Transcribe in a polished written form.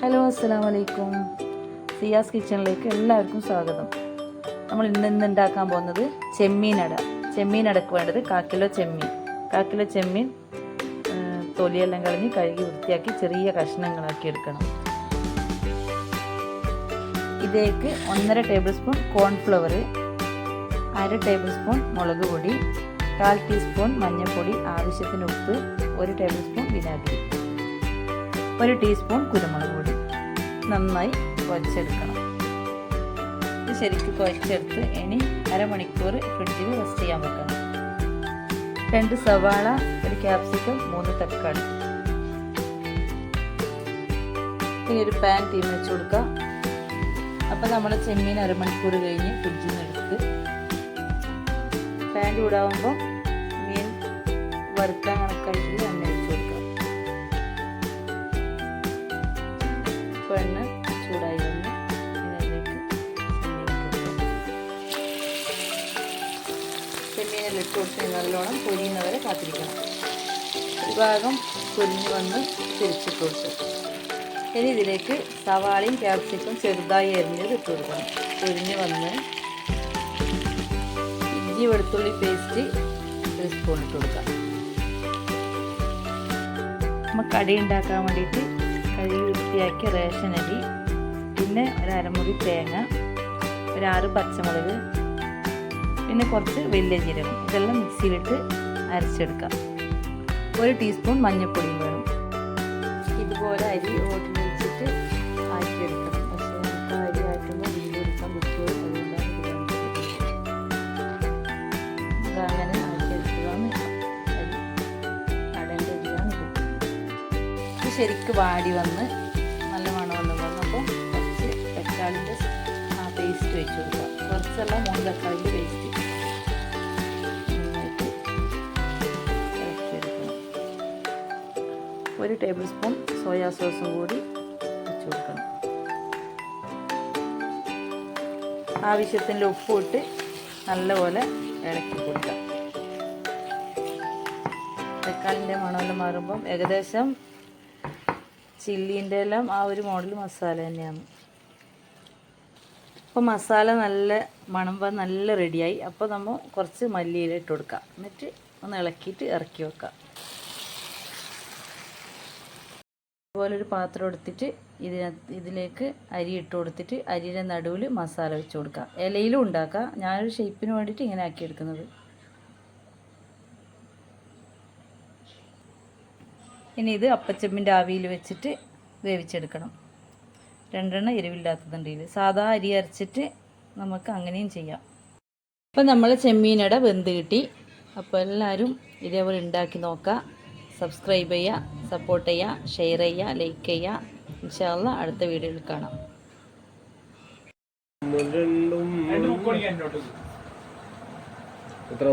Hello അസ്സലാമു അലൈക്കും. സിയാസ് കിച്ചണിലേക്ക് എല്ലാവർക്കും സ്വാഗതം. നമ്മൾ ഇന്ന് ഉണ്ടാക്കാൻ പോകുന്നത് ചെമ്മീനടക്ക് വേണ്ടത് 1/4 കിലോ ചെമ്മീൻ തൊലിയെല്ലാം കളഞ്ഞ് കഴുകി വൃത്തിയാക്കി ചെറിയ കഷ്ണങ്ങളാക്കി എടുക്കണം. ഇതിലേക്ക് 1.5 table spoon cornflour, 1/2 table spoon മുളക് പൊടി, 1/4 ടീസ്പൂൺ മഞ്ഞൾപ്പൊടി, ആവശ്യത്തിന് ഉപ്പ്, 1 ടേബിൾ സ്പൂൺ വിനാഗിരി, 1 ടീസ്പൂൺ കുരുമുളക് പൊടി. നന്നായി കുഴച്ചെടുക്കണം. ഇത് ശരിക്കും കുഴച്ചെടുത്ത് ഇനി അരമണിക്കൂർ ഫ്രിഡ്ജിൽ റെസ്റ്റ് ചെയ്യാൻ വെക്കണം. 2 സവാള, 1 ക്യാപ്സിക്കം, 3 തക്കാളി. ഇനി ഒരു പാൻ തീ വെച്ച് കൊടുക്കുക. അപ്പം നമ്മൾ ചെമ്മീൻ അരമണിക്കൂർ കഴിഞ്ഞ് ഫ്രിഡ്ജിൽ നിന്ന് എടുത്ത് പാൻ ചൂടാവുമ്പോൾ മീൻ വറുക്കാൻ കണക്കായിട്ട് എണ്ണ വെച്ച് കൊടുക്കുക. എണ്ണ ചൂടായി വന്ന് ഇതിലേക്ക് ചെമ്മീനെല്ലാം ഇട്ട് കൊടുത്ത് നല്ലോണം പൊരിയുന്നവരെ കാത്തിരിക്കണം. ഒരു ഭാഗം പൊരിഞ്ഞ് വന്ന് തിരിച്ചിട്ട് കൊടുത്തു. ഇനി ഇതിലേക്ക് സവാളയും ക്യാപ്സിക്കും ചെറുതായി അരിഞ്ഞത് ഇട്ട് കൊടുക്കണം. പൊരിഞ്ഞ് വന്ന് ഇഞ്ചി വെളുത്തുള്ളി പേസ്റ്റ് 1 സ്പൂൺ ഇട്ട് കൊടുക്കാം. നമുക്ക് കടി ഉണ്ടാക്കാൻ വേണ്ടിയിട്ട് കഴുകി വൃത്തിയാക്കിയ റേഷൻ അരി, പിന്നെ 1 അരമുറി തേങ്ങ, 6 പച്ചമുളക്, പിന്നെ കുറച്ച് വലിയ ജീരകം. ഇതെല്ലാം മിക്സിയിലിട്ട് അരച്ചെടുക്കാം. 1 ടീസ്പൂൺ മഞ്ഞൾപ്പൊടിയും വേണം. ഇതുപോലെ അരി ഓട്ടിൽ വെച്ചിട്ട് ആക്കിയെടുക്കണം. പക്ഷേ നമുക്ക് അരി ആറ്റുമ്പോൾ വീഡിയോ എടുക്കാൻ പറ്റുമോ, അതുകൊണ്ടാണ് അങ്ങനെ ആക്കിയെടുക്കുകയാണ് അരി. അടേണ്ട അരിയാണ് ഇത്. ഇത് ശരിക്കും വാടി വന്ന് നല്ല മണമെല്ലാം വന്നപ്പോൾ കുറച്ച് തക്കാളിൻ്റെ പേസ്റ്റ് വെച്ച് കൊടുക്കുക. കുറച്ചല്ല 3 തക്കാളിൻ്റെ പേസ്റ്റ് നന്നായിട്ട് ഇളക്കിയെടുക്കണം. 1 ടേബിൾ സ്പൂൺ സോയാ സോസും കൂടി വെച്ച് കൊടുക്കണം. ആവശ്യത്തിന് ഉപ്പ് ഇട്ട് നല്ലപോലെ ഇളക്കി കൊടുക്കുക. തക്കാളിൻ്റെ മണമെല്ലാം മാറുമ്പം ഏകദേശം ചില്ലീൻ്റെ എല്ലാം ആ ഒരു മോഡൽ മസാല തന്നെയാണ്. അപ്പോൾ മസാല നല്ല മണം നല്ല റെഡിയായി. അപ്പോൾ നമ്മൾ കുറച്ച് മല്ലിയില ഇട്ട് കൊടുക്കാം. എന്നിട്ട് ഒന്ന് ഇളക്കിയിട്ട് ഇറക്കി വെക്കാം. അതുപോലെ ഒരു പാത്രം എടുത്തിട്ട് ഇതിലേക്ക് അരി ഇട്ട് കൊടുത്തിട്ട് അരിയുടെ നടുവിൽ മസാല വെച്ച് കൊടുക്കാം. ഇലയിലും ഉണ്ടാക്കാം. ഞാനൊരു ഷേപ്പിന് വേണ്ടിയിട്ട് ഇങ്ങനെ ആക്കിയെടുക്കുന്നത്. ഇനി ഇത് അപ്പച്ചെമ്മിൻ്റെ ആവിയിൽ വെച്ചിട്ട് വേവിച്ചെടുക്കണം. 2 എരിവില്ലാത്തതുണ്ടെങ്കിൽ സാധാ അരി അരച്ചിട്ട് നമുക്ക് അങ്ങനെയും ചെയ്യാം. അപ്പം നമ്മൾ ചെമ്മീനട വെന്ത് കിട്ടി. അപ്പോൾ എല്ലാവരും ഇതേപോലെ ഉണ്ടാക്കി നോക്കുക. സബ്സ്ക്രൈബ് ചെയ്യുക, സപ്പോർട്ട് ചെയ്യുക, ഷെയർ ചെയ്യുക, ലൈക്ക് ചെയ്യുക. ഇൻഷാ അല്ലാഹ് അടുത്ത വീഡിയോയിൽ കാണാം. എത്ര